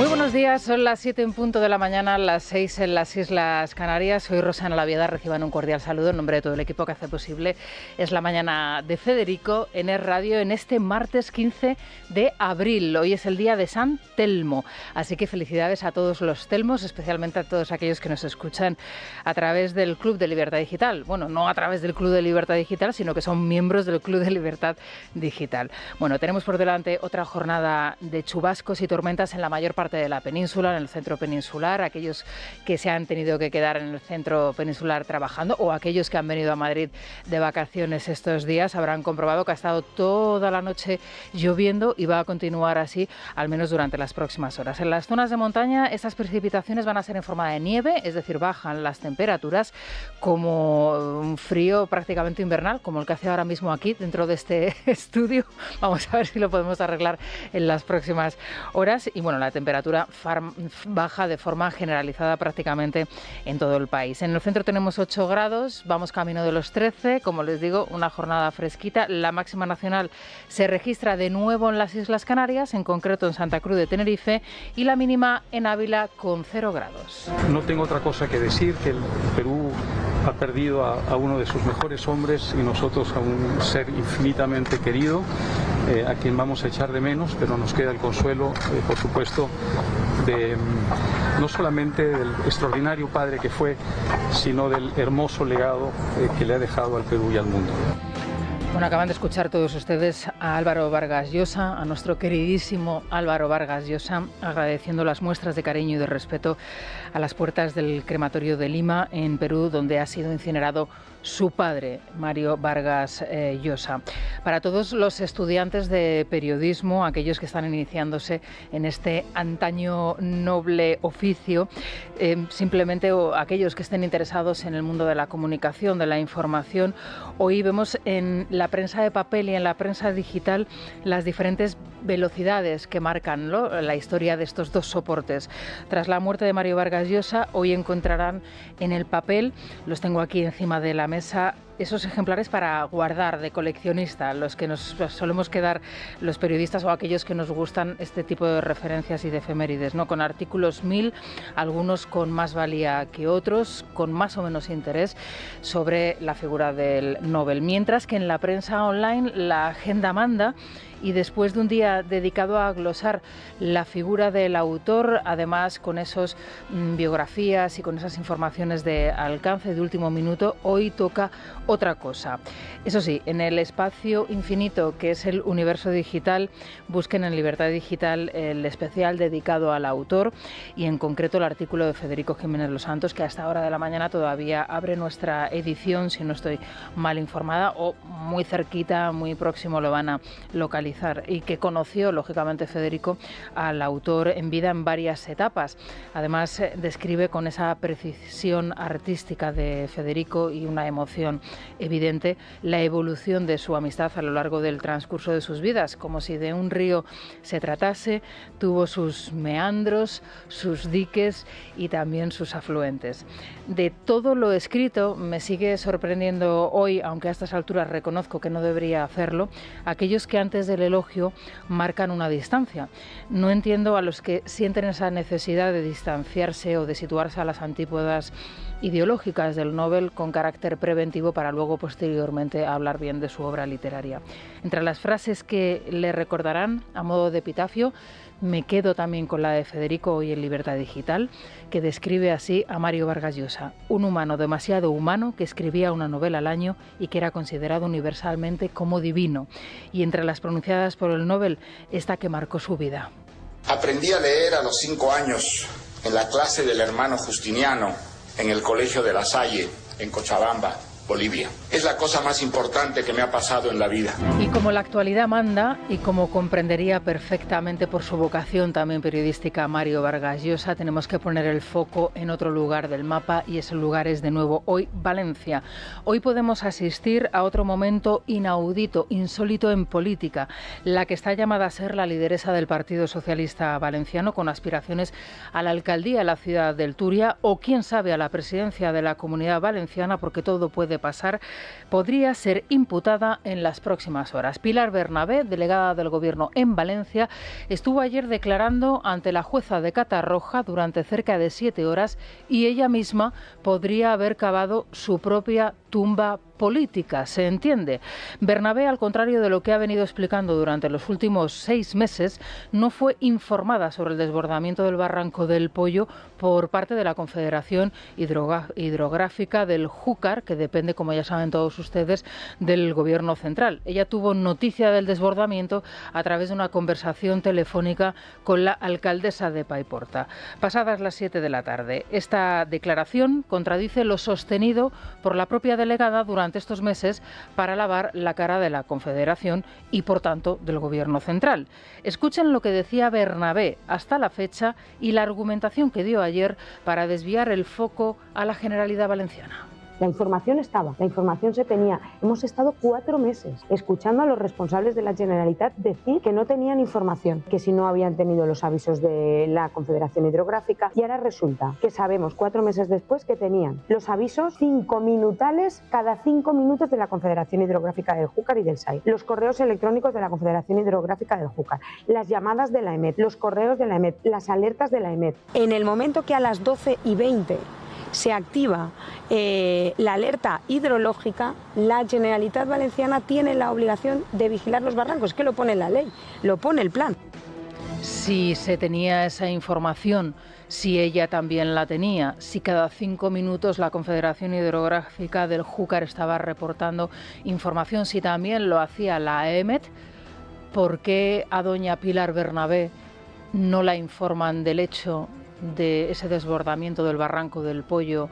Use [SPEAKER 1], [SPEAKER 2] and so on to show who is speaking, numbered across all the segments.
[SPEAKER 1] Muy buenos días, son las 7 en punto de la mañana, las 6 en las Islas Canarias. Soy Rosana Laviada, reciban un cordial saludo en nombre de todo el equipo que hace posible. Es la mañana de Federico en Es Radio en este martes 15 de abril. Hoy es el día de San Telmo, así que felicidades a todos los Telmos, especialmente a todos aquellos que nos escuchan a través del Club de Libertad Digital. Bueno, no a través del Club de Libertad Digital, sino que son miembros del Club de Libertad Digital. Bueno, tenemos por delante otra jornada de chubascos y tormentas en la mayor parte de la península, en el centro peninsular, aquellos que se han tenido que quedar en el centro peninsular trabajando o aquellos que han venido a Madrid de vacaciones estos días habrán comprobado que ha estado toda la noche lloviendo y va a continuar así al menos durante las próximas horas. En las zonas de montaña estas precipitaciones van a ser en forma de nieve, es decir, bajan las temperaturas como un frío prácticamente invernal, como el que hace ahora mismo aquí dentro de este estudio. Vamos a ver si lo podemos arreglar en las próximas horas y bueno, la temperatura baja de forma generalizada prácticamente en todo el país. En el centro tenemos 8 grados, vamos camino de los 13, como les digo, una jornada fresquita. La máxima nacional se registra de nuevo en las Islas Canarias, en concreto en Santa Cruz de Tenerife, y la mínima en Ávila con 0 grados.
[SPEAKER 2] No tengo otra cosa que decir que el Perú ha perdido a uno de sus mejores hombres y nosotros a un ser infinitamente querido, a quien vamos a echar de menos, pero nos queda el consuelo, por supuesto, de no solamente del extraordinario padre que fue, sino del hermoso legado que le ha dejado al Perú y al mundo.
[SPEAKER 1] Bueno, acaban de escuchar todos ustedes a Álvaro Vargas Llosa, a nuestro queridísimo Álvaro Vargas Llosa, agradeciendo las muestras de cariño y de respeto a las puertas del crematorio de Lima, en Perú, donde ha sido incinerado su padre, Mario Vargas Llosa. Para todos los estudiantes de periodismo, aquellos que están iniciándose en este antaño noble oficio, simplemente o aquellos que estén interesados en el mundo de la comunicación, de la información, hoy vemos en la prensa de papel y en la prensa digital las diferentes velocidades que marcan, ¿no?, la historia de estos dos soportes. Tras la muerte de Mario Vargas Llosa, hoy encontrarán en el papel, los tengo aquí encima de la mesa, esos ejemplares para guardar de coleccionista, los que nos solemos quedar los periodistas o aquellos que nos gustan este tipo de referencias y de efemérides, ¿no?, con artículos 1000, algunos con más valía que otros, con más o menos interés sobre la figura del Nobel. Mientras que en la prensa online la agenda manda. Y después de un día dedicado a glosar la figura del autor, además con esas biografías y con esas informaciones de alcance de último minuto, hoy toca otra cosa. Eso sí, en el espacio infinito que es el universo digital, busquen en Libertad Digital el especial dedicado al autor y en concreto el artículo de Federico Jiménez Los Santos, que a esta hora de la mañana todavía abre nuestra edición, si no estoy mal informada, o muy cerquita, muy próximo lo van a localizar, y que conoció lógicamente Federico al autor en vida en varias etapas. Además describe con esa precisión artística de Federico y una emoción evidente la evolución de su amistad a lo largo del transcurso de sus vidas, como si de un río se tratase. Tuvo sus meandros, sus diques y también sus afluentes. De todo lo escrito me sigue sorprendiendo hoy, aunque a estas alturas reconozco que no debería hacerlo, aquellos que antes del elogio marcan una distancia. No entiendo a los que sienten esa necesidad de distanciarse o de situarse a las antípodas ideológicas del Nobel con carácter preventivo para luego posteriormente hablar bien de su obra literaria. Entre las frases que le recordarán a modo de epitafio, me quedo también con la de Federico hoy en Libertad Digital, que describe así a Mario Vargas Llosa, un humano demasiado humano que escribía una novela al año y que era considerado universalmente como divino. Y entre las pronunciadas por el Nobel, esta que marcó su vida.
[SPEAKER 3] Aprendí a leer a los 5 años en la clase del hermano Justiniano en el Colegio de La Salle, en Cochabamba, Bolivia. Es la cosa más importante que me ha pasado en la vida.
[SPEAKER 1] Y como la actualidad manda, y como comprendería perfectamente por su vocación también periodística Mario Vargas Llosa, tenemos que poner el foco en otro lugar del mapa, y ese lugar es de nuevo hoy Valencia. Hoy podemos asistir a otro momento inaudito, insólito en política, la que está llamada a ser la lideresa del Partido Socialista Valenciano, con aspiraciones a la alcaldía de la ciudad del Túria, o quién sabe a la presidencia de la Comunidad Valenciana, porque todo puede pasar, podría ser imputada en las próximas horas. Pilar Bernabé, delegada del Gobierno en Valencia, estuvo ayer declarando ante la jueza de Catarroja durante cerca de 7 horas y ella misma podría haber cavado su propia tumba política, se entiende. Bernabé, al contrario de lo que ha venido explicando durante los últimos 6 meses, no fue informada sobre el desbordamiento del barranco del Pollo por parte de la Confederación Hidrográfica del Júcar, que depende, como ya saben todos ustedes, del Gobierno central. Ella tuvo noticia del desbordamiento a través de una conversación telefónica con la alcaldesa de Paiporta, pasadas las 7 de la tarde. Esta declaración contradice lo sostenido por la propia delegada durante estos meses para lavar la cara de la Confederación y, por tanto, del Gobierno central. Escuchen lo que decía Bernabé hasta la fecha y la argumentación que dio ayer para desviar el foco a la Generalidad Valenciana.
[SPEAKER 4] La información estaba, la información se tenía. Hemos estado 4 meses escuchando a los responsables de la Generalitat decir que no tenían información, que si no habían tenido los avisos de la Confederación Hidrográfica, y ahora resulta que sabemos 4 meses después que tenían los avisos 5 minutales cada 5 minutos de la Confederación Hidrográfica del Júcar y del SAI, los correos electrónicos de la Confederación Hidrográfica del Júcar, las llamadas de la EMET, los correos de la EMET, las alertas de la EMET. En el momento que a las 12:20 se activa la alerta hidrológica, la Generalitat Valenciana tiene la obligación de vigilar los barrancos, que lo pone la ley, lo pone el plan.
[SPEAKER 1] Si se tenía esa información, si ella también la tenía, si cada 5 minutos la Confederación Hidrográfica del Júcar estaba reportando información, si también lo hacía la EMET, ¿por qué a doña Pilar Bernabé no la informan del hecho de ese desbordamiento del barranco del Pollo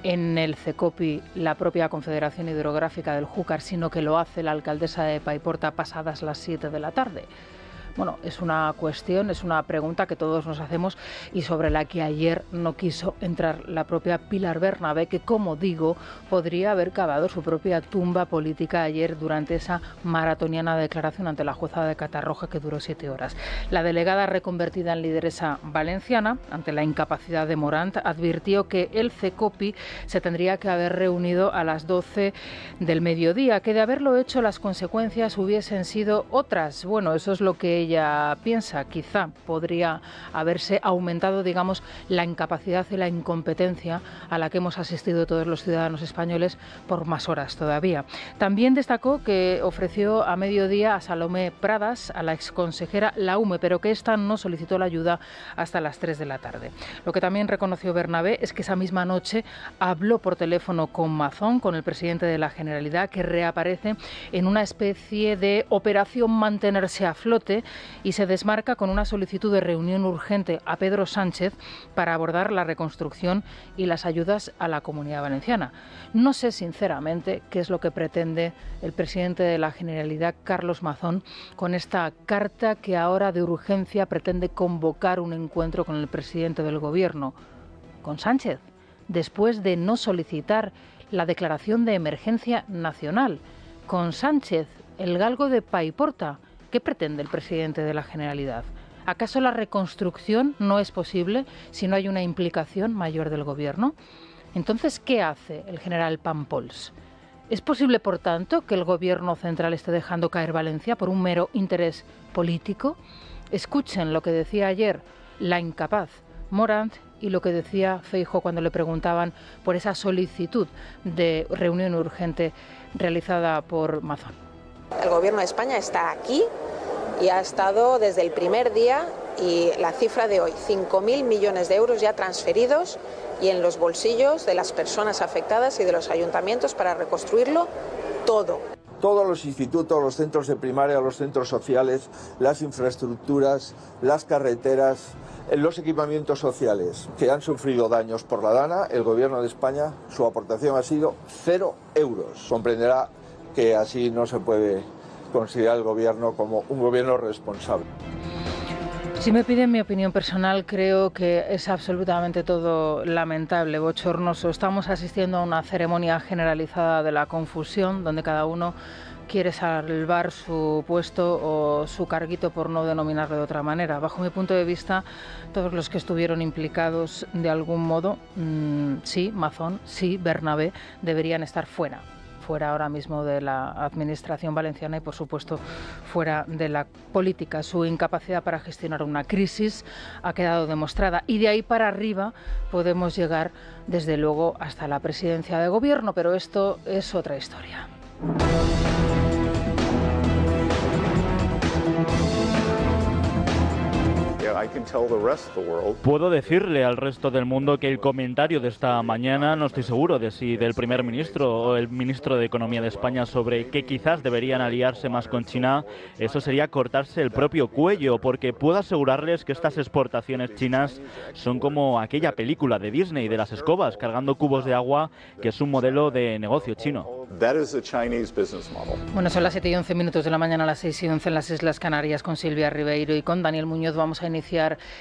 [SPEAKER 1] en el CECOPI, la propia Confederación Hidrográfica del Júcar, sino que lo hace la alcaldesa de Paiporta pasadas las 7 de la tarde? Bueno, es una cuestión, es una pregunta que todos nos hacemos y sobre la que ayer no quiso entrar la propia Pilar Bernabé, que, como digo, podría haber cavado su propia tumba política ayer durante esa maratoniana declaración ante la jueza de Catarroja que duró 7 horas. La delegada reconvertida en lideresa valenciana, ante la incapacidad de Morant, advirtió que el CECOPI se tendría que haber reunido a las 12 del mediodía, que de haberlo hecho las consecuencias hubiesen sido otras. Bueno, eso es lo que ella piensa. Quizá podría haberse aumentado, digamos, la incapacidad y la incompetencia a la que hemos asistido todos los ciudadanos españoles por más horas todavía. También destacó que ofreció a mediodía a Salomé Pradas, a la exconsejera Laume, pero que ésta no solicitó la ayuda hasta las 3 de la tarde. Lo que también reconoció Bernabé es que esa misma noche habló por teléfono con Mazón, con el presidente de la Generalidad, que reaparece en una especie de operación mantenerse a flote y se desmarca con una solicitud de reunión urgente a Pedro Sánchez para abordar la reconstrucción y las ayudas a la Comunidad Valenciana. No sé sinceramente qué es lo que pretende el presidente de la Generalidad, Carlos Mazón, con esta carta que ahora de urgencia pretende convocar un encuentro con el presidente del Gobierno, con Sánchez, después de no solicitar la declaración de emergencia nacional. Con Sánchez, el galgo de Paiporta. ¿Qué pretende el presidente de la Generalidad? ¿Acaso la reconstrucción no es posible si no hay una implicación mayor del Gobierno? Entonces, ¿qué hace el general Pampols? ¿Es posible, por tanto, que el Gobierno central esté dejando caer Valencia por un mero interés político? Escuchen lo que decía ayer la incapaz Morant y lo que decía Feijóo cuando le preguntaban por esa solicitud de reunión urgente realizada por Mazón.
[SPEAKER 5] El Gobierno de España está aquí y ha estado desde el primer día, y la cifra de hoy, 5.000 millones de euros ya transferidos y en los bolsillos de las personas afectadas y de los ayuntamientos para reconstruirlo todo.
[SPEAKER 6] Todos los institutos, los centros de primaria, los centros sociales, las infraestructuras, las carreteras, los equipamientos sociales que han sufrido daños por la DANA, el Gobierno de España, su aportación ha sido 0 euros. Comprenderá que así no se puede considerar el Gobierno como un Gobierno responsable.
[SPEAKER 1] Si me piden mi opinión personal, creo que es absolutamente todo lamentable, bochornoso. Estamos asistiendo a una ceremonia generalizada de la confusión, donde cada uno quiere salvar su puesto o su carguito, por no denominarlo de otra manera. Bajo mi punto de vista, todos los que estuvieron implicados de algún modo, sí, Mazón, sí, Bernabé, deberían estar fuera ahora mismo de la administración valenciana y, por supuesto, fuera de la política. Su incapacidad para gestionar una crisis ha quedado demostrada y de ahí para arriba podemos llegar, desde luego, hasta la presidencia de gobierno, pero esto es otra historia.
[SPEAKER 7] Puedo decirle al resto del mundo que el comentario de esta mañana, no estoy seguro de si del primer ministro o el ministro de Economía de España, sobre que quizás deberían aliarse más con China, eso sería cortarse el propio cuello, porque puedo asegurarles que estas exportaciones chinas son como aquella película de Disney de las escobas cargando cubos de agua, que es un modelo de negocio chino.
[SPEAKER 1] Bueno, son las 7:11 de la mañana, las 6:11 en las Islas Canarias, con Silvia Ribeiro y con Daniel Muñoz. Vamos a iniciar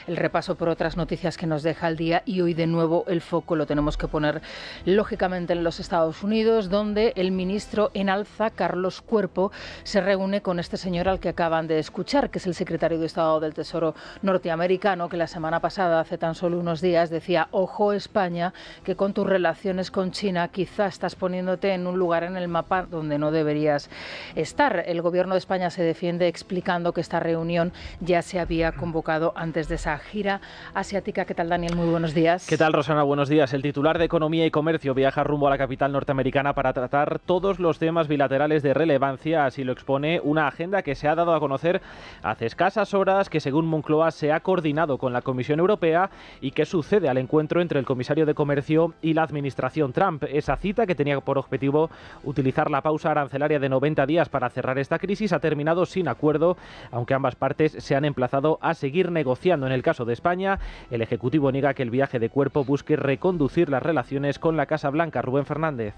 [SPEAKER 1] el repaso por otras noticias que nos deja el día, y hoy de nuevo el foco lo tenemos que poner lógicamente en los Estados Unidos, donde el ministro en alza, Carlos Cuerpo, se reúne con este señor al que acaban de escuchar, que es el secretario de Estado del Tesoro norteamericano, que la semana pasada, hace tan solo unos días, decía: ojo España, que con tus relaciones con China quizá estás poniéndote en un lugar en el mapa donde no deberías estar. El gobierno de España se defiende explicando que esta reunión ya se había convocado antes de esa gira asiática. ¿Qué tal, Daniel? Muy buenos días.
[SPEAKER 8] ¿Qué tal, Rosana? Buenos días. El titular de Economía y Comercio viaja rumbo a la capital norteamericana para tratar todos los temas bilaterales de relevancia. Así lo expone una agenda que se ha dado a conocer hace escasas horas, que según Moncloa se ha coordinado con la Comisión Europea y que sucede al encuentro entre el comisario de Comercio y la administración Trump. Esa cita, que tenía por objetivo utilizar la pausa arancelaria de 90 días para cerrar esta crisis, ha terminado sin acuerdo, aunque ambas partes se han emplazado a seguir negociando. En el caso de España, el Ejecutivo niega que el viaje de Cuerpo busque reconducir las relaciones con la Casa Blanca. Rubén Fernández.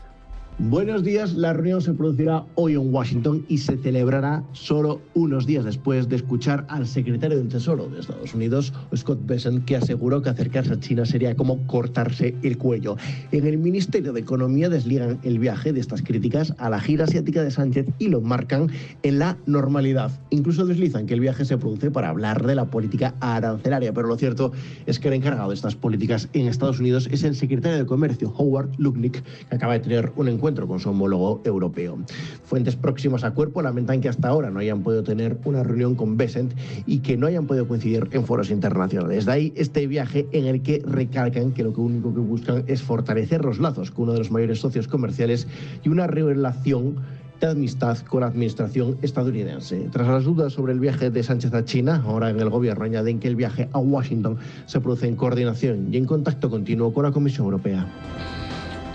[SPEAKER 9] Buenos días. La reunión se producirá hoy en Washington y se celebrará solo unos días después de escuchar al secretario del Tesoro de Estados Unidos, Scott Bessent, que aseguró que acercarse a China sería como cortarse el cuello. En el Ministerio de Economía desligan el viaje de estas críticas a la gira asiática de Sánchez y lo marcan en la normalidad. Incluso deslizan que el viaje se produce para hablar de la política arancelaria, pero lo cierto es que el encargado de estas políticas en Estados Unidos es el secretario de Comercio, Howard Lutnick, que acaba de tener un encuentro con su homólogo europeo. Fuentes próximas a Cuerpo lamentan que hasta ahora no hayan podido tener una reunión con Bessent y que no hayan podido coincidir en foros internacionales. De ahí este viaje, en el que recalcan que lo único que buscan es fortalecer los lazos con uno de los mayores socios comerciales y una relación de amistad con la administración estadounidense. Tras las dudas sobre el viaje de Sánchez a China, ahora en el gobierno añaden que el viaje a Washington se produce en coordinación y en contacto continuo con la Comisión Europea.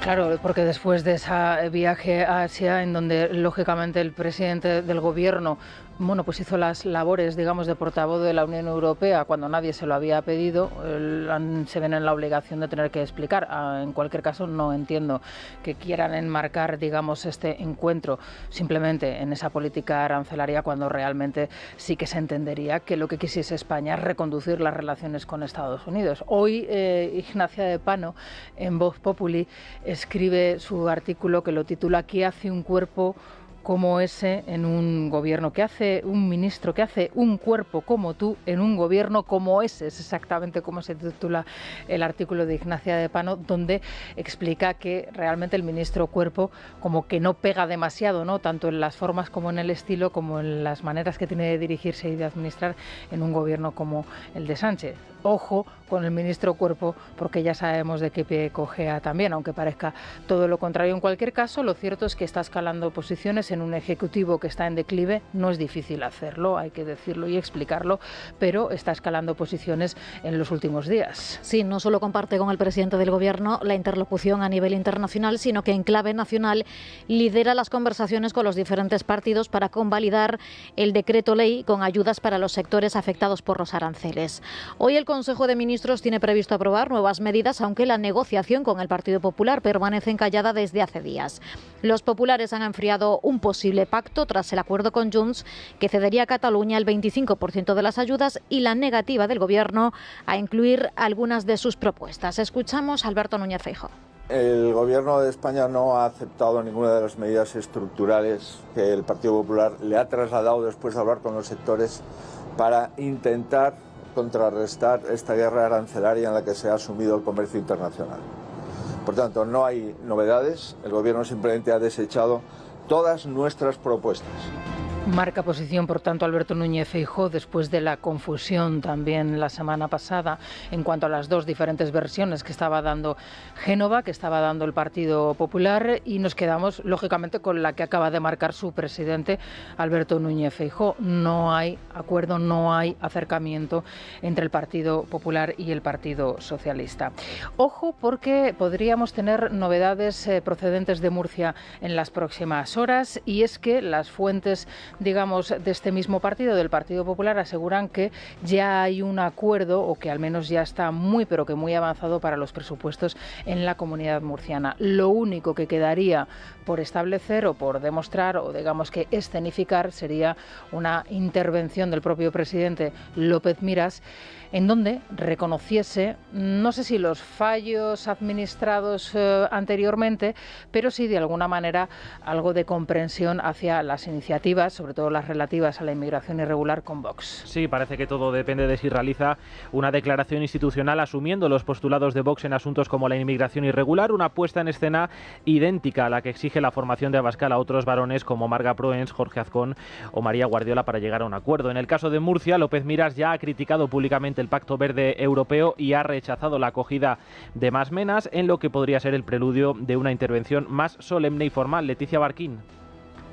[SPEAKER 1] Claro, porque después de ese viaje a Asia, en donde lógicamente el presidente del gobierno pues hizo las labores, digamos, de portavoz de la Unión Europea cuando nadie se lo había pedido, se ven en la obligación de tener que explicar. En cualquier caso, no entiendo que quieran enmarcar, digamos, este encuentro simplemente en esa política arancelaria, cuando realmente sí que se entendería que lo que quisiese España es reconducir las relaciones con Estados Unidos. Hoy Ignacia de Pano, en Voz Populi, escribe su artículo que lo titula ¿Qué hace un cuerpo como ese en un gobierno? ¿Qué hace un ministro? ¿Qué hace un cuerpo como tú en un gobierno como ese? Es exactamente como se titula el artículo de Ignacia de Pano, donde explica que realmente el ministro Cuerpo como que no pega demasiado, ¿no?, tanto en las formas como en el estilo, como en las maneras que tiene de dirigirse y de administrar en un gobierno como el de Sánchez. Ojo con el ministro Cuerpo, porque ya sabemos de qué pie cojea también, aunque parezca todo lo contrario. En cualquier caso, lo cierto es que está escalando posiciones en un ejecutivo que está en declive. No es difícil hacerlo, hay que decirlo y explicarlo, pero está escalando posiciones en los últimos días.
[SPEAKER 10] Sí, no solo comparte con el presidente del gobierno la interlocución a nivel internacional, sino que en clave nacional lidera las conversaciones con los diferentes partidos para convalidar el decreto ley con ayudas para los sectores afectados por los aranceles. Hoy el Consejo de Ministros tiene previsto aprobar nuevas medidas, aunque la negociación con el Partido Popular permanece encallada desde hace días. Los populares han enfriado un posible pacto tras el acuerdo con Junts, que cedería a Cataluña el 25% de las ayudas, y la negativa del Gobierno a incluir algunas de sus propuestas. Escuchamos a Alberto Núñez Feijóo.
[SPEAKER 6] El Gobierno de España no ha aceptado ninguna de las medidas estructurales que el Partido Popular le ha trasladado después de hablar con los sectores para intentar contrarrestar esta guerra arancelaria en la que se ha asumido el comercio internacional. Por tanto, no hay novedades, el Gobierno simplemente ha desechado todas nuestras propuestas.
[SPEAKER 1] Marca posición, por tanto, Alberto Núñez Feijóo, después de la confusión también la semana pasada en cuanto a las dos diferentes versiones que estaba dando Génova, que estaba dando el Partido Popular, y nos quedamos, lógicamente, con la que acaba de marcar su presidente, Alberto Núñez Feijóo. No hay acuerdo, no hay acercamiento entre el Partido Popular y el Partido Socialista. Ojo, porque podríamos tener novedades procedentes de Murcia en las próximas horas, y es que las fuentes, digamos, de este mismo partido, del Partido Popular, aseguran que ya hay un acuerdo, o que al menos ya está muy, pero que muy avanzado para los presupuestos en la Comunidad Murciana. Lo único que quedaría por establecer o por demostrar, o digamos que escenificar, sería una intervención del propio presidente López Miras, en donde reconociese, no sé si los fallos administrados anteriormente, pero sí de alguna manera algo de comprensión hacia las iniciativas, sobre todo las relativas a la inmigración irregular con Vox.
[SPEAKER 8] Sí, parece que todo depende de si realiza una declaración institucional asumiendo los postulados de Vox en asuntos como la inmigración irregular, una puesta en escena idéntica a la que exige la formación de Abascal a otros varones como Marga Proens, Jorge Azcón o María Guardiola para llegar a un acuerdo. En el caso de Murcia, López Miras ya ha criticado públicamente el Pacto Verde Europeo y ha rechazado la acogida de Más Menas, en lo que podría ser el preludio de una intervención más solemne y formal. Leticia Barquín.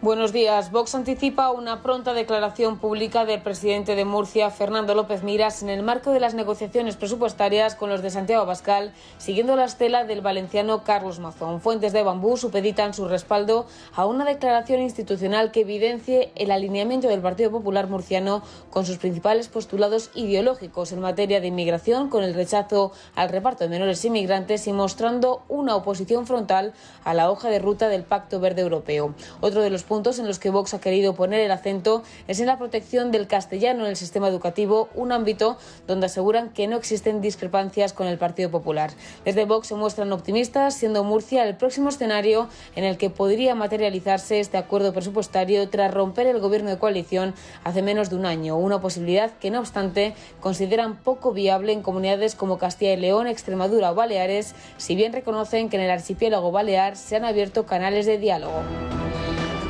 [SPEAKER 11] Buenos días. Vox anticipa una pronta declaración pública del presidente de Murcia, Fernando López Miras, en el marco de las negociaciones presupuestarias con los de Santiago Abascal, siguiendo la estela del valenciano Carlos Mazón. Fuentes de Bambú supeditan su respaldo a una declaración institucional que evidencie el alineamiento del Partido Popular murciano con sus principales postulados ideológicos en materia de inmigración, con el rechazo al reparto de menores inmigrantes y mostrando una oposición frontal a la hoja de ruta del Pacto Verde Europeo. Otro de los puntos en los que Vox ha querido poner el acento es en la protección del castellano en el sistema educativo, un ámbito donde aseguran que no existen discrepancias con el Partido Popular. Desde Vox se muestran optimistas, siendo Murcia el próximo escenario en el que podría materializarse este acuerdo presupuestario tras romper el gobierno de coalición hace menos de un año, una posibilidad que, no obstante, consideran poco viable en comunidades como Castilla y León, Extremadura o Baleares, si bien reconocen que en el archipiélago balear se han abierto canales de diálogo.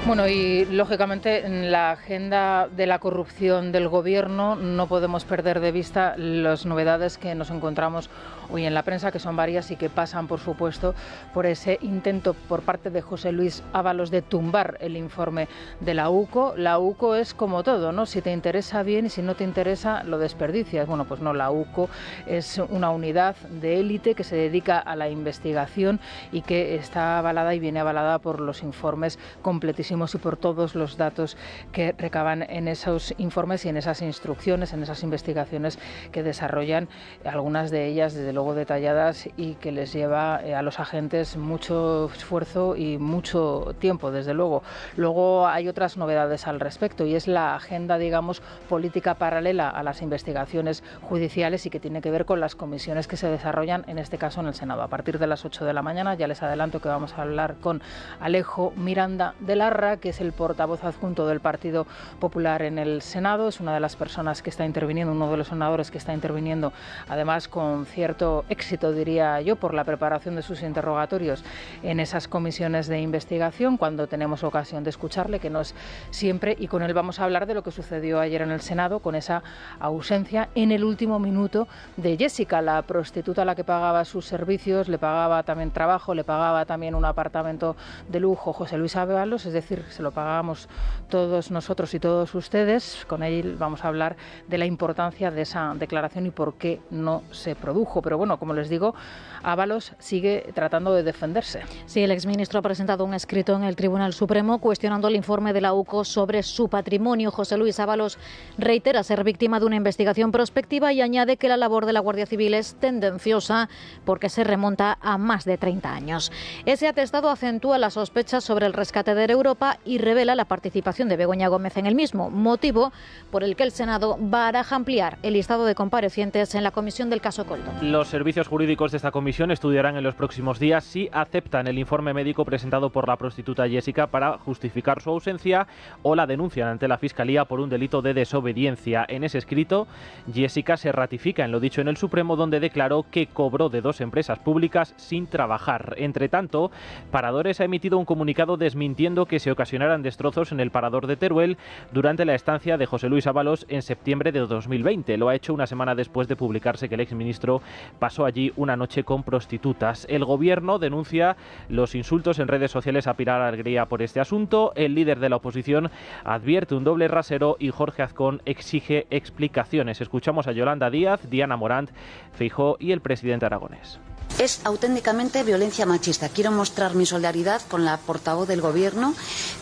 [SPEAKER 1] Bueno, y lógicamente en la agenda de la corrupción del Gobierno no podemos perder de vista las novedades que nos encontramos hoy en la prensa, que son varias y que pasan, por supuesto, por ese intento por parte de José Luis Ábalos de tumbar el informe de la UCO. La UCO es como todo, ¿no? Si te interesa bien y si no te interesa lo desperdicias. Bueno, pues no, la UCO es una unidad de élite que se dedica a la investigación y que está avalada y viene avalada por los informes completísimos y por todos los datos que recaban en esos informes y en esas instrucciones, en esas investigaciones que desarrollan, algunas de ellas desde luego detalladas y que les lleva a los agentes mucho esfuerzo y mucho tiempo, desde luego. Luego hay otras novedades al respecto y es la agenda, digamos, política paralela a las investigaciones judiciales y que tiene que ver con las comisiones que se desarrollan, en este caso en el Senado. A partir de las 8 de la mañana ya les adelanto que vamos a hablar con Alejo Miranda de Larra, que es el portavoz adjunto del Partido Popular en el Senado. Es una de las personas que está interviniendo, uno de los senadores que está interviniendo, además con cierto éxito, diría yo, por la preparación de sus interrogatorios en esas comisiones de investigación, cuando tenemos ocasión de escucharle, que no es siempre, y con él vamos a hablar de lo que sucedió ayer en el Senado, con esa ausencia en el último minuto de Jessica, la prostituta a la que pagaba sus servicios, le pagaba también trabajo, le pagaba también un apartamento de lujo José Luis Ábalos, es decir, se lo pagábamos todos nosotros y todos ustedes. Con él vamos a hablar de la importancia de esa declaración y por qué no se produjo. Pero bueno, como les digo, Ábalos sigue tratando de defenderse.
[SPEAKER 10] Sí, el exministro ha presentado un escrito en el Tribunal Supremo cuestionando el informe de la UCO sobre su patrimonio. José Luis Ábalos reitera ser víctima de una investigación prospectiva y añade que la labor de la Guardia Civil es tendenciosa porque se remonta a más de 30 años. Ese atestado acentúa las sospechas sobre el rescate de Europa Europa y revela la participación de Begoña Gómez en el mismo, motivo por el que el Senado baraja ampliar el listado de comparecientes en la comisión del caso Koldo.
[SPEAKER 8] Los servicios jurídicos de esta comisión estudiarán en los próximos días si aceptan el informe médico presentado por la prostituta Jessica para justificar su ausencia o la denuncian ante la Fiscalía por un delito de desobediencia. En ese escrito, Jessica se ratifica en lo dicho en el Supremo, donde declaró que cobró de 2 empresas públicas sin trabajar. Entre tanto, Paradores ha emitido un comunicado desmintiendo que se ocasionaran destrozos en el parador de Teruel durante la estancia de José Luis Ábalos en septiembre de 2020. Lo ha hecho una semana después de publicarse que el exministro pasó allí una noche con prostitutas. El gobierno denuncia los insultos en redes sociales a Pilar Alegría por este asunto. El líder de la oposición advierte un doble rasero y Jorge Azcón exige explicaciones. Escuchamos a Yolanda Díaz, Diana Morant, Feijóo y el presidente aragonés.
[SPEAKER 12] Es auténticamente violencia machista. Quiero mostrar mi solidaridad con la portavoz del Gobierno,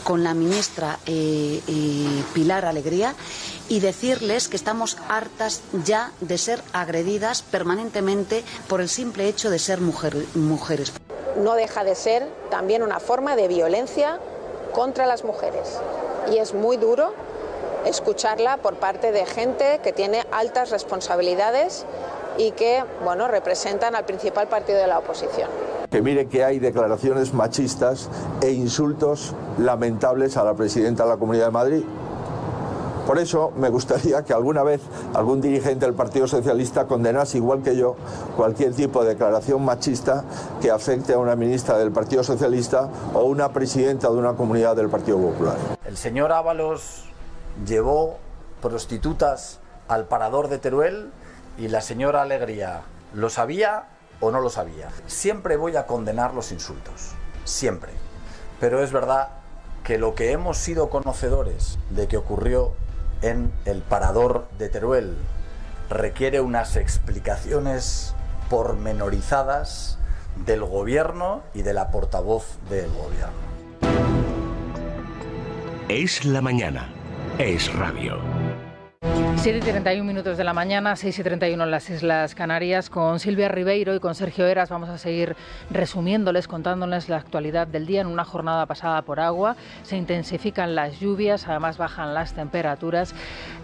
[SPEAKER 12] con la ministra Pilar Alegría, y decirles que estamos hartas ya de ser agredidas permanentemente por el simple hecho de ser mujeres.
[SPEAKER 5] No deja de ser también una forma de violencia contra las mujeres. Y es muy duro escucharla por parte de gente que tiene altas responsabilidades y que, bueno, representan al principal partido de la oposición.
[SPEAKER 6] Que mire que hay declaraciones machistas e insultos lamentables a la presidenta de la Comunidad de Madrid. Por eso me gustaría que alguna vez algún dirigente del Partido Socialista condenase, igual que yo, cualquier tipo de declaración machista que afecte a una ministra del Partido Socialista o una presidenta de una comunidad del Partido Popular.
[SPEAKER 13] El señor Ábalos llevó prostitutas al parador de Teruel y la señora Alegría, ¿lo sabía o no lo sabía? Siempre voy a condenar los insultos, siempre. Pero es verdad que lo que hemos sido conocedores de que ocurrió en el parador de Teruel requiere unas explicaciones pormenorizadas del gobierno y de la portavoz del gobierno.
[SPEAKER 14] Es la mañana, es radio.
[SPEAKER 1] 7:31 de la mañana, 6:31 en las Islas Canarias. Con Silvia Ribeiro y con Sergio Heras vamos a seguir resumiéndoles, contándoles la actualidad del día en una jornada pasada por agua. Se intensifican las lluvias, además bajan las temperaturas.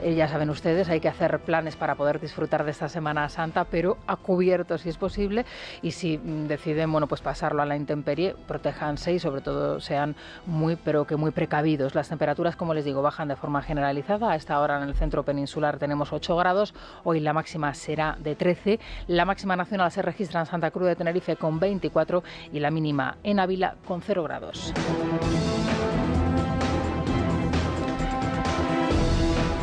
[SPEAKER 1] Ya saben ustedes, hay que hacer planes para poder disfrutar de esta Semana Santa, pero a cubierto si es posible. Y si deciden, bueno, pues pasarlo a la intemperie, protéjanse y sobre todo sean muy precavidos. Las temperaturas, como les digo, bajan de forma generalizada. A esta hora en el centro peninsular tenemos 8 grados, hoy la máxima será de 13, la máxima nacional se registra en Santa Cruz de Tenerife con 24 y la mínima en Ávila con 0 grados.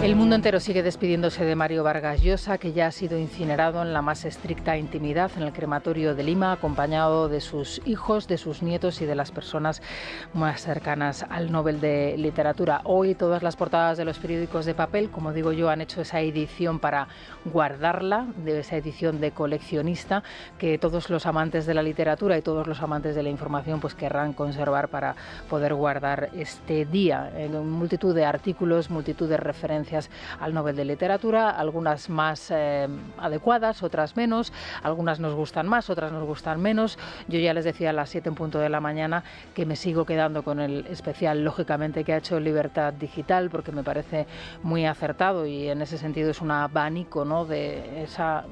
[SPEAKER 1] El mundo entero sigue despidiéndose de Mario Vargas Llosa, que ya ha sido incinerado en la más estricta intimidad en el crematorio de Lima, acompañado de sus hijos, de sus nietos y de las personas más cercanas al Nobel de Literatura. Hoy todas las portadas de los periódicos de papel, como digo yo, han hecho esa edición para guardarla, de esa edición de coleccionista, que todos los amantes de la literatura y todos los amantes de la información pues querrán conservar para poder guardar este día. En multitud de artículos, multitud de referencias al Nobel de Literatura, algunas más adecuadas, otras menos, algunas nos gustan más, otras nos gustan menos. Yo ya les decía a las 7 en punto de la mañana que me sigo quedando con el especial, lógicamente, que ha hecho Libertad Digital, porque me parece muy acertado y en ese sentido es un abanico, ¿no?, de esa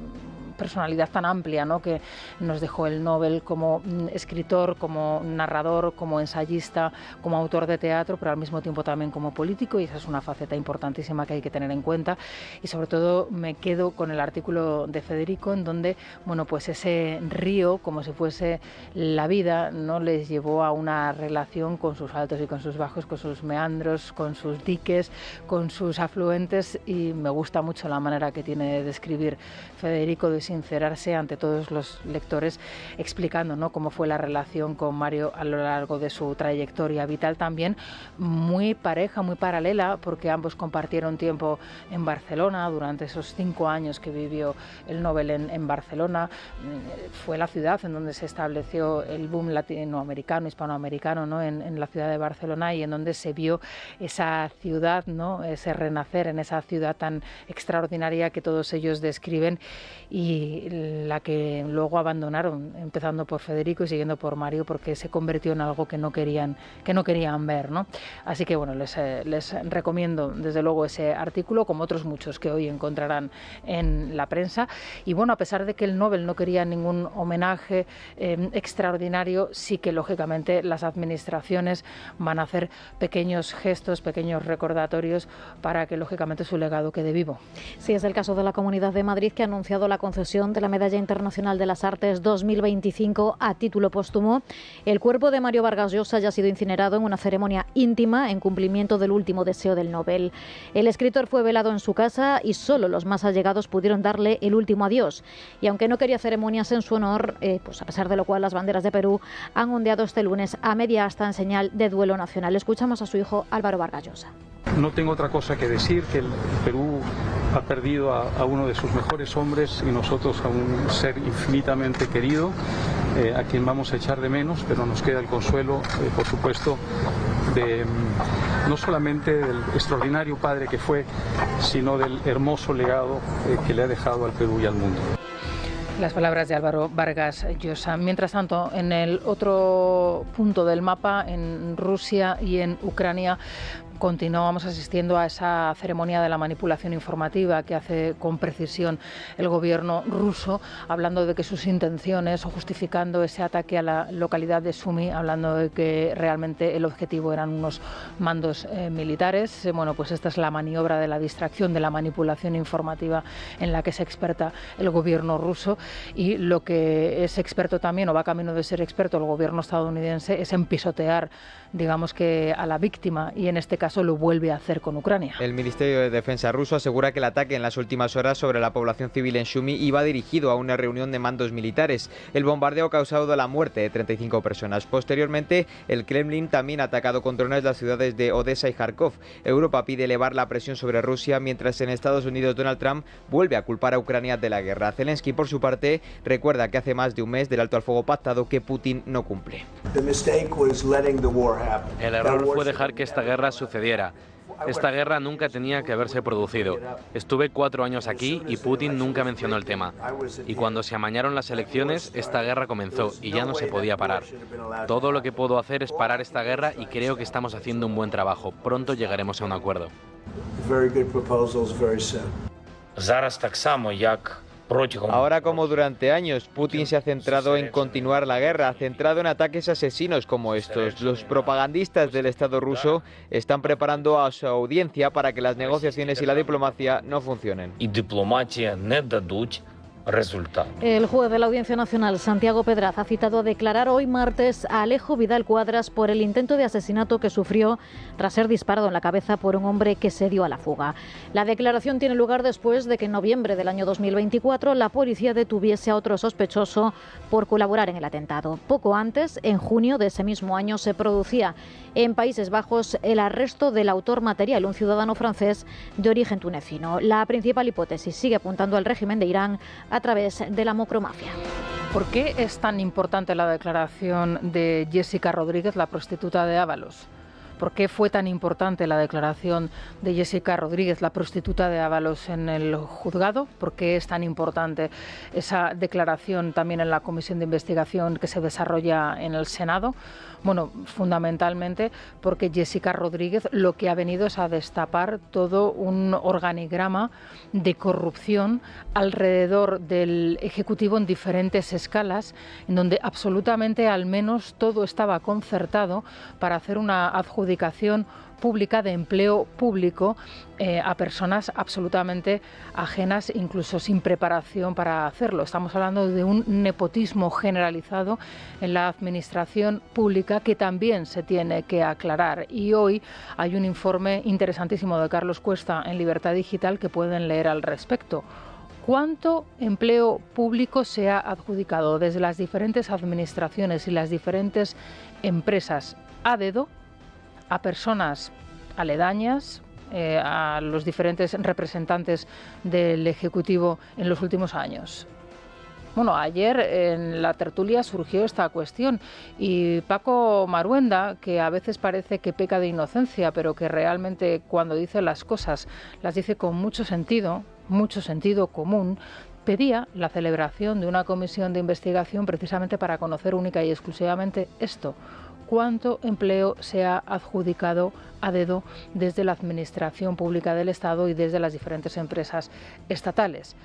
[SPEAKER 1] personalidad tan amplia, ¿no?, que nos dejó el Nobel como escritor, como narrador, como ensayista, como autor de teatro, pero al mismo tiempo también como político, y esa es una faceta importantísima que hay que tener en cuenta. Y sobre todo me quedo con el artículo de Federico en donde, bueno, pues ese río, como si fuese la vida, no les llevó a una relación con sus altos y con sus bajos, con sus meandros, con sus diques, con sus afluentes, y me gusta mucho la manera que tiene de escribir Federico, de sincerarse ante todos los lectores, explicando, ¿no?, cómo fue la relación con Mario a lo largo de su trayectoria vital, también muy pareja, muy paralela, porque ambos compartieron tiempo en Barcelona durante esos 5 años que vivió el Nobel en Barcelona. Fue la ciudad en donde se estableció el boom latinoamericano, hispanoamericano, ¿no?, en la ciudad de Barcelona, y en donde se vio esa ciudad, ¿no?, ese renacer en esa ciudad tan extraordinaria que todos ellos describen. Y y la que luego abandonaron, empezando por Federico y siguiendo por Mario, porque se convirtió en algo que no querían ver, ¿no? Así que bueno, les recomiendo desde luego ese artículo, como otros muchos que hoy encontrarán en la prensa. Y bueno, a pesar de que el Nobel no quería ningún homenaje extraordinario, sí que lógicamente las administraciones van a hacer pequeños gestos, pequeños recordatorios para que lógicamente su legado quede vivo.
[SPEAKER 10] Sí, es el caso de la Comunidad de Madrid, que ha anunciado la concesión de la Medalla Internacional de las Artes 2025 a título póstumo. El cuerpo de Mario Vargas Llosa ya ha sido incinerado en una ceremonia íntima en cumplimiento del último deseo del Nobel. El escritor fue velado en su casa y solo los más allegados pudieron darle el último adiós. Y aunque no quería ceremonias en su honor, pues a pesar de lo cual las banderas de Perú han ondeado este lunes a media asta en señal de duelo nacional. Escuchamos a su hijo Álvaro Vargas Llosa.
[SPEAKER 2] No tengo otra cosa que decir que el Perú ha perdido a uno de sus mejores hombres y nosotros a un ser infinitamente querido, a quien vamos a echar de menos, pero nos queda el consuelo, por supuesto, de no solamente del extraordinario padre que fue, sino del hermoso legado que le ha dejado al Perú y al mundo.
[SPEAKER 1] Las palabras de Álvaro Vargas Llosa. Mientras tanto, en el otro punto del mapa, en Rusia y en Ucrania, continuamos asistiendo a esa ceremonia de la manipulación informativa que hace con precisión el gobierno ruso, hablando de que sus intenciones, o justificando ese ataque a la localidad de Sumy, hablando de que realmente el objetivo eran unos mandos militares. Bueno, pues esta es la maniobra de la distracción, de la manipulación informativa en la que es experta el gobierno ruso, y lo que es experto también, o va camino de ser experto, el gobierno estadounidense, es en pisotear, digamos que a la víctima, y en este caso lo vuelve a hacer con Ucrania.
[SPEAKER 15] El Ministerio de Defensa ruso asegura que el ataque en las últimas horas sobre la población civil en Sumy iba dirigido a una reunión de mandos militares. El bombardeo ha causado la muerte de 35 personas. Posteriormente, el Kremlin también ha atacado con drones las ciudades de Odessa y Kharkov. Europa pide elevar la presión sobre Rusia, mientras en Estados Unidos Donald Trump vuelve a culpar a Ucrania de la guerra. Zelensky, por su parte, recuerda que hace más de un mes del alto al fuego pactado que Putin no cumple.
[SPEAKER 16] El error fue dejar que esta guerra sucediera. Esta guerra nunca tenía que haberse producido. Estuve 4 años aquí y Putin nunca mencionó el tema. Y cuando se amañaron las elecciones, esta guerra comenzó y ya no se podía parar. Todo lo que puedo hacer es parar esta guerra y creo que estamos haciendo un buen trabajo. Pronto llegaremos a un acuerdo.
[SPEAKER 15] Ahora, como durante años, Putin se ha centrado en continuar la guerra, centrado en ataques asesinos como estos. Los propagandistas del Estado ruso están preparando a su audiencia para que las negociaciones y la diplomacia no funcionen.
[SPEAKER 10] El juez de la Audiencia Nacional, Santiago Pedraz, ha citado a declarar hoy martes a Alejo Vidal Cuadras por el intento de asesinato que sufrió tras ser disparado en la cabeza por un hombre que se dio a la fuga. La declaración tiene lugar después de que en noviembre del año 2024 la policía detuviese a otro sospechoso por colaborar en el atentado. Poco antes, en junio de ese mismo año, se producía en Países Bajos el arresto del autor material, un ciudadano francés de origen tunecino. La principal hipótesis sigue apuntando al régimen de Irán a través de la macromafia.
[SPEAKER 1] ¿Por qué es tan importante la declaración de Jessica Rodríguez, la prostituta de Ábalos? ¿Por qué fue tan importante la declaración de Jessica Rodríguez, la prostituta de Ábalos, en el juzgado? ¿Por qué es tan importante esa declaración también en la comisión de investigación que se desarrolla en el Senado? Bueno, fundamentalmente porque Jessica Rodríguez lo que ha venido es a destapar todo un organigrama de corrupción alrededor del Ejecutivo en diferentes escalas, en donde absolutamente al menos todo estaba concertado para hacer una adjudicación pública de empleo público a personas absolutamente ajenas, incluso sin preparación para hacerlo. Estamos hablando de un nepotismo generalizado en la administración pública que también se tiene que aclarar. Y hoy hay un informe interesantísimo de Carlos Cuesta en Libertad Digital que pueden leer al respecto. ¿Cuánto empleo público se ha adjudicado desde las diferentes administraciones y las diferentes empresas a dedo a personas aledañas, a los diferentes representantes del Ejecutivo en los últimos años? Bueno, ayer en la tertulia surgió esta cuestión y Paco Maruenda, que a veces parece que peca de inocencia, pero que realmente cuando dice las cosas las dice con mucho sentido común, pedía la celebración de una comisión de investigación precisamente para conocer única y exclusivamente esto: cuánto empleo se ha adjudicado a dedo desde la Administración Pública del Estado y desde las diferentes empresas estatales.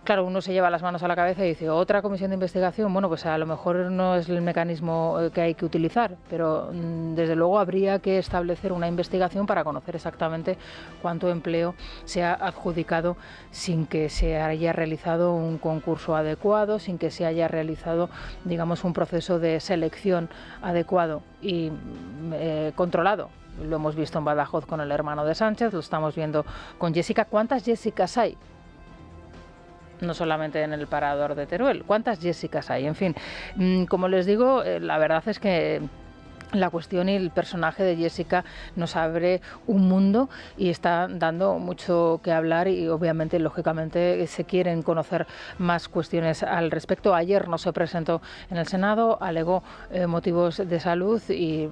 [SPEAKER 1] Claro, uno se lleva las manos a la cabeza y dice, ¿otra comisión de investigación? Bueno, pues a lo mejor no es el mecanismo que hay que utilizar, pero desde luego habría que establecer una investigación para conocer exactamente cuánto empleo se ha adjudicado sin que se haya realizado un concurso adecuado, sin que se haya realizado, digamos, un proceso de selección adecuado y controlado. Lo hemos visto en Badajoz con el hermano de Sánchez, lo estamos viendo con Jessica. ¿Cuántas Jessicas hay? No solamente en el parador de Teruel. ¿Cuántas Jessicas hay? En fin, como les digo, la verdad es que la cuestión y el personaje de Jessica nos abre un mundo y está dando mucho que hablar y obviamente, lógicamente, se quieren conocer más cuestiones al respecto. Ayer no se presentó en el Senado, alegó motivos de salud y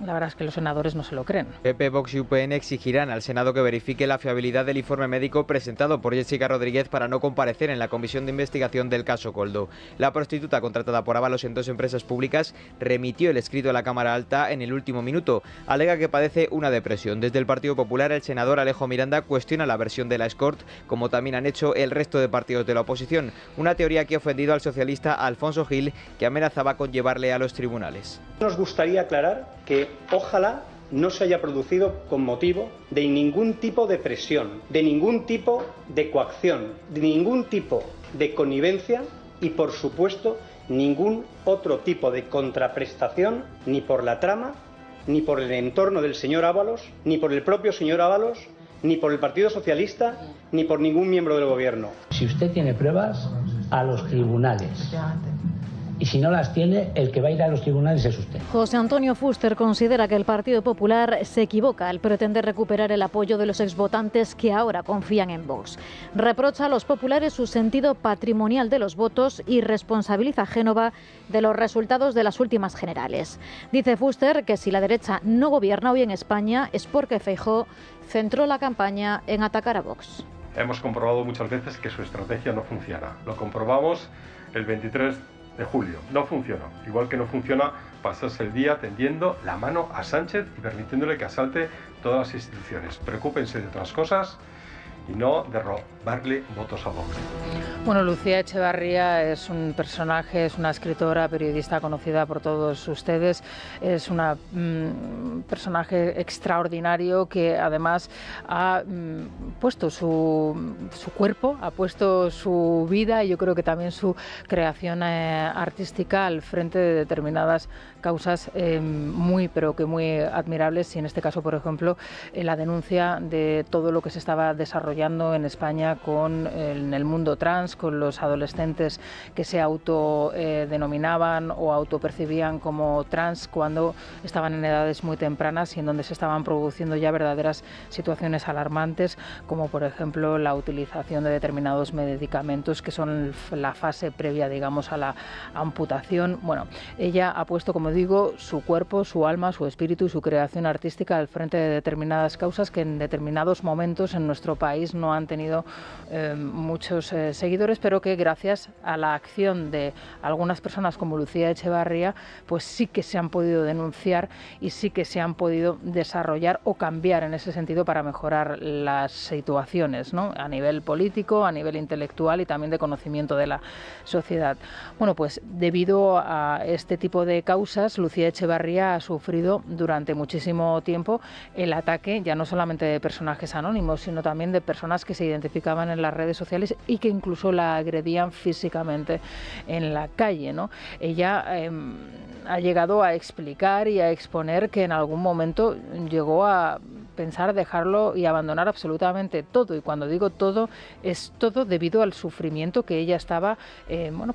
[SPEAKER 1] la verdad es que los senadores no se lo creen.
[SPEAKER 15] PP, Vox y UPN exigirán al Senado que verifique la fiabilidad del informe médico presentado por Jessica Rodríguez para no comparecer en la comisión de investigación del caso Koldo. La prostituta, contratada por Ábalos en 2 empresas públicas, remitió el escrito a la Cámara Alta en el último minuto. Alega que padece una depresión. Desde el Partido Popular, el senador Alejo Miranda cuestiona la versión de la escort, como también han hecho el resto de partidos de la oposición. Una teoría que ha ofendido al socialista Alfonso Gil, que amenazaba con llevarle a los tribunales.
[SPEAKER 17] Nos gustaría aclarar que ojalá no se haya producido con motivo de ningún tipo de presión, de ningún tipo de coacción, de ningún tipo de connivencia y, por supuesto, ningún otro tipo de contraprestación, ni por la trama, ni por el entorno del señor Ábalos, ni por el propio señor Ábalos, ni por el Partido Socialista, ni por ningún miembro del Gobierno.
[SPEAKER 18] Si usted tiene pruebas, a los tribunales. Y si no las tiene, el que va a ir a los tribunales es usted.
[SPEAKER 10] José Antonio Fuster considera que el Partido Popular se equivoca al pretender recuperar el apoyo de los exvotantes que ahora confían en Vox. Reprocha a los populares su sentido patrimonial de los votos y responsabiliza a Génova de los resultados de las últimas generales. Dice Fuster que si la derecha no gobierna hoy en España es porque Feijóo centró la campaña en atacar a Vox.
[SPEAKER 19] Hemos comprobado muchas veces que su estrategia no funciona. Lo comprobamos el 23 de julio. No funcionó. Igual que no funciona pasarse el día tendiendo la mano a Sánchez y permitiéndole que asalte todas las instituciones. Preocúpense de otras cosas y no de robarle votos a Vox.
[SPEAKER 1] Bueno, Lucía Echevarría es un personaje, es una escritora, periodista conocida por todos ustedes. Es un personaje extraordinario que además ha puesto su cuerpo, ha puesto su vida y yo creo que también su creación artística al frente de determinadas causas muy, pero que muy admirables. Y en este caso, por ejemplo, la denuncia de todo lo que se estaba desarrollando en España en el mundo trans, con los adolescentes que se autodenominaban o autopercibían como trans cuando estaban en edades muy tempranas y en donde se estaban produciendo ya verdaderas situaciones alarmantes, como por ejemplo la utilización de determinados medicamentos que son la fase previa, digamos, a la amputación. Bueno, ella ha puesto, como digo, su cuerpo, su alma, su espíritu y su creación artística al frente de determinadas causas que en determinados momentos en nuestro país no han tenido muchos seguidores, pero que gracias a la acción de algunas personas como Lucía Echevarría, pues sí que se han podido denunciar y sí que se han podido desarrollar o cambiar en ese sentido para mejorar las situaciones, ¿no? A nivel político, a nivel intelectual y también de conocimiento de la sociedad. Bueno, pues debido a este tipo de causas, Lucía Echevarría ha sufrido durante muchísimo tiempo el ataque ya no solamente de personajes anónimos, sino también de personas que se identificaban en las redes sociales y que incluso la agredían físicamente en la calle, ¿no? Ella ha llegado a explicar y a exponer que en algún momento llegó a pensar dejarlo y abandonar absolutamente todo, y cuando digo todo, es todo debido al sufrimiento que ella estaba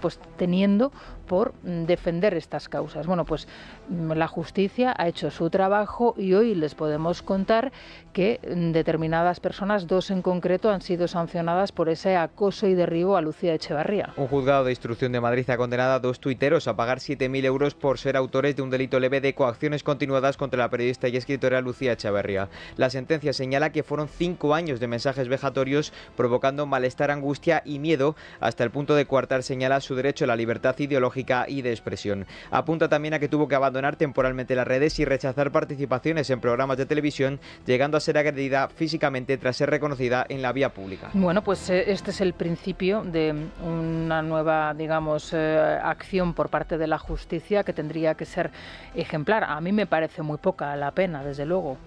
[SPEAKER 1] pues teniendo por defender estas causas. Bueno, pues la justicia ha hecho su trabajo y hoy les podemos contar que determinadas personas, 2 en concreto, han sido sancionadas por ese acoso y derribo a Lucía Echevarría.
[SPEAKER 15] Un juzgado de instrucción de Madrid ha condenado a 2 tuiteros a pagar 7.000 euros por ser autores de un delito leve de coacciones continuadas contra la periodista y escritora Lucía Echevarría. La sentencia señala que fueron 5 años de mensajes vejatorios provocando malestar, angustia y miedo, hasta el punto de coartar, señala, su derecho a la libertad ideológica y de expresión. Apunta también a que tuvo que abandonar temporalmente las redes y rechazar participaciones en programas de televisión, llegando a ser agredida físicamente tras ser reconocida en la vía pública.
[SPEAKER 1] Bueno, pues este es el principio de una nueva, digamos, acción por parte de la justicia que tendría que ser ejemplar. A mí me parece muy poca la pena, desde luego,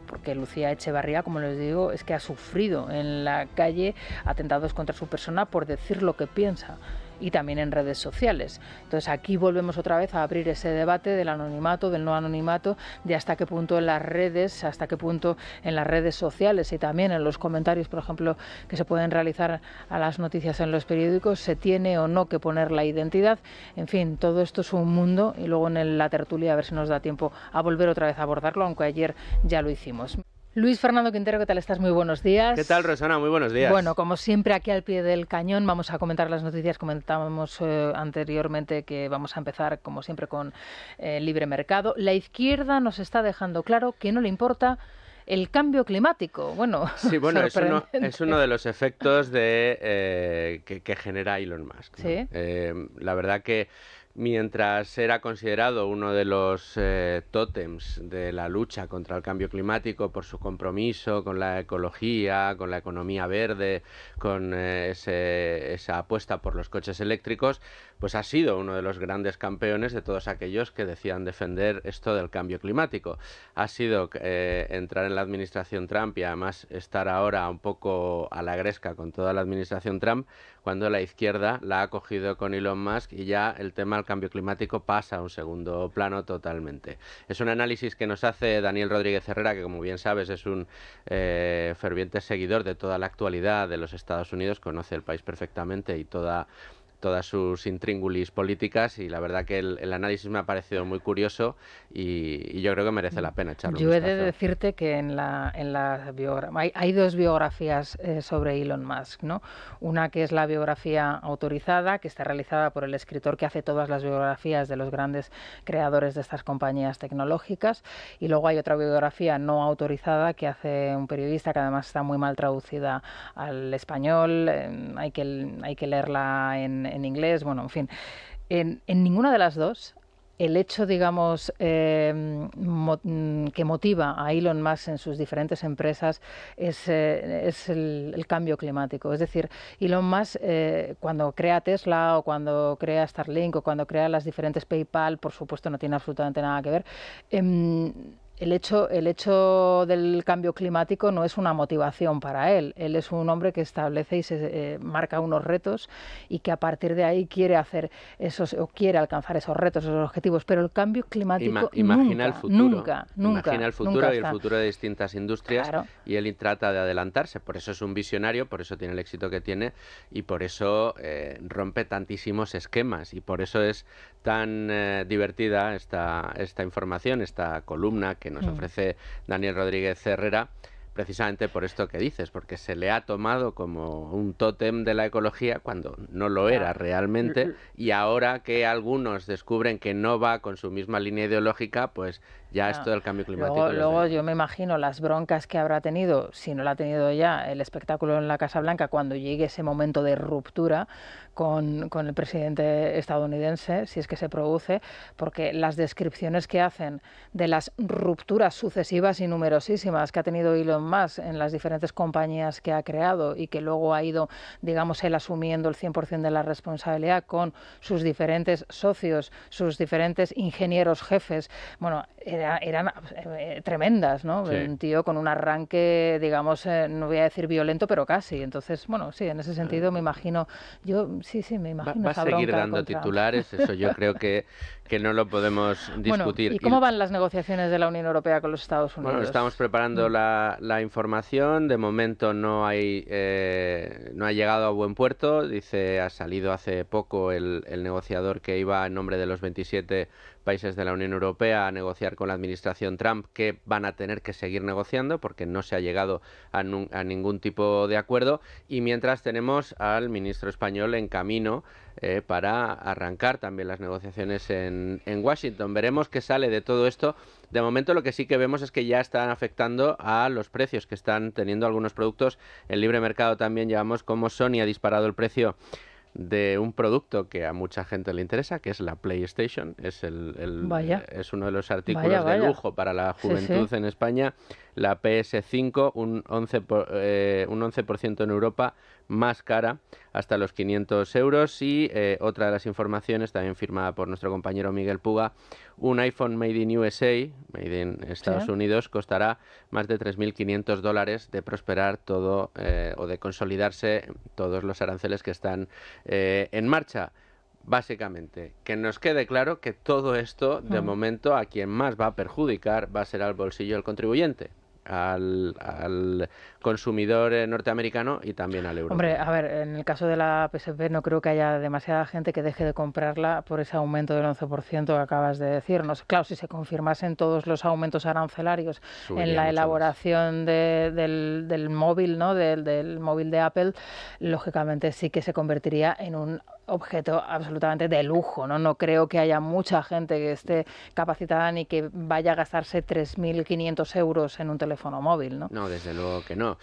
[SPEAKER 1] porque Lucía Echevarría, como les digo, es que ha sufrido en la calle atentados contra su persona por decir lo que piensa, y también en redes sociales. Entonces aquí volvemos otra vez a abrir ese debate del anonimato, del no anonimato, de hasta qué punto en las redes, hasta qué punto en las redes sociales y también en los comentarios, por ejemplo, que se pueden realizar a las noticias en los periódicos, se tiene o no que poner la identidad. En fin, todo esto es un mundo, y luego en la tertulia a ver si nos da tiempo a volver otra vez a abordarlo, aunque ayer ya lo hicimos. Luis Fernando Quintero, ¿qué tal estás? Muy buenos días.
[SPEAKER 20] ¿Qué tal, Rosana? Muy buenos días.
[SPEAKER 1] Bueno, como siempre, aquí al pie del cañón vamos a comentar las noticias. Comentábamos anteriormente que vamos a empezar, como siempre, con libre mercado. La izquierda nos está dejando claro que no le importa el cambio climático. Bueno,
[SPEAKER 20] sí, bueno, es uno de los efectos que genera Elon Musk, ¿no? ¿Sí? La verdad que mientras era considerado uno de los tótems de la lucha contra el cambio climático por su compromiso con la ecología, con la economía verde, con esa apuesta por los coches eléctricos, pues ha sido uno de los grandes campeones de todos aquellos que decían defender esto del cambio climático. Ha sido entrar en la administración Trump y además estar ahora un poco a la gresca con toda la administración Trump, cuando la izquierda la ha cogido con Elon Musk y ya el tema del cambio climático pasa a un segundo plano totalmente. Es un análisis que nos hace Daniel Rodríguez Herrera, que como bien sabes es un ferviente seguidor de toda la actualidad de los Estados Unidos, conoce el país perfectamente y todas sus intríngulis políticas, y la verdad que el análisis me ha parecido muy curioso y yo creo que merece la pena echarlo un vistazo.
[SPEAKER 1] Yo he de decirte que hay 2 biografías sobre Elon Musk, ¿no? Una que es la biografía autorizada, que está realizada por el escritor que hace todas las biografías de los grandes creadores de estas compañías tecnológicas, y luego hay otra biografía no autorizada que hace un periodista, que además está muy mal traducida al español, hay que leerla en inglés, bueno, en fin. En ninguna de las 2 el hecho, digamos, que motiva a Elon Musk en sus diferentes empresas es el cambio climático. Es decir, Elon Musk, cuando crea Tesla o cuando crea Starlink o cuando crea las diferentes PayPal, por supuesto no tiene absolutamente nada que ver. El hecho del cambio climático no es una motivación para él. Él es un hombre que establece y se marca unos retos, y que a partir de ahí quiere alcanzar esos retos, esos objetivos. Pero el cambio climático
[SPEAKER 20] imagina el futuro.
[SPEAKER 1] Nunca
[SPEAKER 20] imagina el futuro y el
[SPEAKER 1] está.
[SPEAKER 20] futuro de distintas industrias,
[SPEAKER 1] claro.
[SPEAKER 20] Y él trata de adelantarse. Por eso es un visionario, por eso tiene el éxito que tiene y por eso rompe tantísimos esquemas, y por eso es tan divertida esta información, esta columna que nos ofrece Daniel Rodríguez Herrera, precisamente por esto que dices, porque se le ha tomado como un tótem de la ecología cuando no lo era realmente, y ahora que algunos descubren que no va con su misma línea ideológica, pues ya esto del cambio climático.
[SPEAKER 1] Luego yo me imagino las broncas que habrá tenido, si no la ha tenido ya, el espectáculo en la Casa Blanca cuando llegue ese momento de ruptura con el presidente estadounidense, si es que se produce, porque las descripciones que hacen de las rupturas sucesivas y numerosísimas que ha tenido Elon Musk en las diferentes compañías que ha creado, y que luego ha ido, digamos, él asumiendo el 100% de la responsabilidad con sus diferentes socios, sus diferentes ingenieros jefes, bueno, eran tremendas, ¿no? Sí. Un tío con un arranque, digamos, no voy a decir violento, pero casi. Entonces, bueno, sí, en ese sentido me imagino, me imagino.
[SPEAKER 20] Va a seguir dando titulares, eso yo creo que no lo podemos discutir.
[SPEAKER 1] Bueno, ¿y cómo van las negociaciones de la Unión Europea con los Estados Unidos?
[SPEAKER 20] Bueno, estamos preparando la información. De momento no ha llegado a buen puerto. Ha salido hace poco el negociador que iba en nombre de los 27 países de la Unión Europea a negociar con la administración Trump, que van a tener que seguir negociando porque no se ha llegado a ningún tipo de acuerdo, y mientras tenemos al ministro español en camino para arrancar también las negociaciones en Washington. Veremos qué sale de todo esto. De momento lo que sí que vemos es que ya están afectando a los precios que están teniendo algunos productos. En libre mercado también llevamos cómo Sony ha disparado el precio de un producto que a mucha gente le interesa, que es la PlayStation. Es es uno de los artículos de lujo para la juventud en España. La PS5, un 11% en Europa, más cara, hasta los 500 euros. Y otra de las informaciones, también firmada por nuestro compañero Miguel Puga, un iPhone Made in USA, Made in Estados Unidos, costará más de $3.500 de prosperar todo o de consolidarse todos los aranceles que están en marcha. Básicamente, que nos quede claro que todo esto, de momento, a quien más va a perjudicar va a ser al bolsillo del contribuyente, al consumidor norteamericano y también al europeo.
[SPEAKER 1] Hombre, a ver, en el caso de la PSP no creo que haya demasiada gente que deje de comprarla por ese aumento del 11% que acabas de decirnos. Claro, si se confirmasen todos los aumentos arancelarios en la elaboración del móvil, ¿no? del móvil de Apple, lógicamente sí que se convertiría en un objeto absolutamente de lujo, ¿no? No creo que haya mucha gente que esté capacitada ni que vaya a gastarse 3.500 euros en un teléfono móvil, ¿no?
[SPEAKER 20] No, desde luego que no.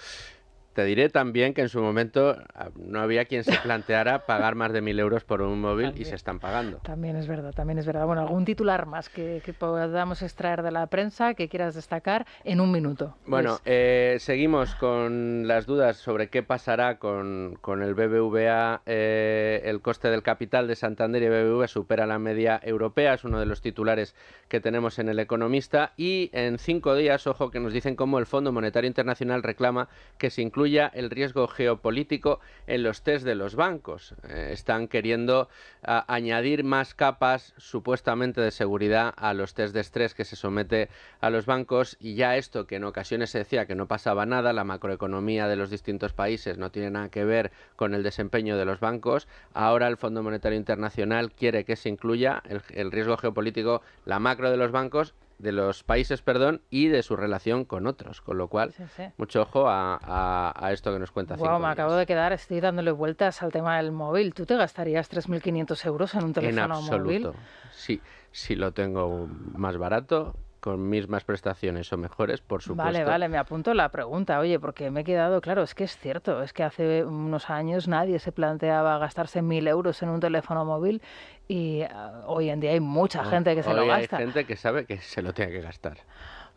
[SPEAKER 20] Te diré también que en su momento no había quien se planteara pagar más de 1.000 euros por un móvil y se están pagando.
[SPEAKER 1] También es verdad, también es verdad. Bueno, ¿algún titular más que podamos extraer de la prensa que quieras destacar en un minuto?
[SPEAKER 20] Bueno, seguimos con las dudas sobre qué pasará con el BBVA. El coste del capital de Santander y BBVA supera la media europea, es uno de los titulares que tenemos en El Economista. Y en 5 días, ojo, que nos dicen cómo el Fondo Monetario Internacional reclama que se incluya el riesgo geopolítico en los test de los bancos. Están queriendo añadir más capas supuestamente de seguridad a los test de estrés que se somete a los bancos, y ya esto que en ocasiones se decía que no pasaba nada, la macroeconomía de los distintos países no tiene nada que ver con el desempeño de los bancos, ahora el Fondo Monetario Internacional quiere que se incluya el riesgo geopolítico, la macro de los bancos, de los países, y de su relación con otros, con lo cual mucho ojo a esto que nos cuenta.
[SPEAKER 1] Me acabo de quedar, estoy dándole vueltas al tema del móvil. ¿Tú te gastarías 3.500 euros en un teléfono móvil?
[SPEAKER 20] En absoluto. Sí, si lo tengo más barato, con mismas prestaciones o mejores, por supuesto.
[SPEAKER 1] Vale, me apunto la pregunta, oye, porque me he quedado, claro, es que es cierto, es que hace unos años nadie se planteaba gastarse 1.000 euros en un teléfono móvil y hoy en día hay mucha gente que se lo gasta.
[SPEAKER 20] Hay gente que sabe que se lo tiene que gastar.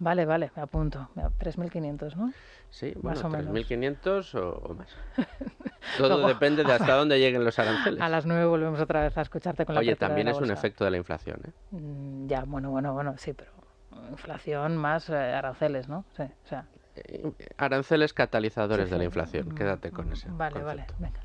[SPEAKER 1] Vale, me apunto. 3.500, ¿no?
[SPEAKER 20] Sí, bueno, 3.500 o más. Todo depende de hasta dónde lleguen los aranceles.
[SPEAKER 1] A las 9 volvemos otra vez a escucharte con la
[SPEAKER 20] Oye, también es un efecto de la inflación, ¿eh?
[SPEAKER 1] Ya, bueno, sí, pero inflación más aranceles, ¿no? Sí, o sea.
[SPEAKER 20] Aranceles catalizadores de la inflación, quédate con ese
[SPEAKER 1] Vale,
[SPEAKER 20] concepto.
[SPEAKER 1] Venga.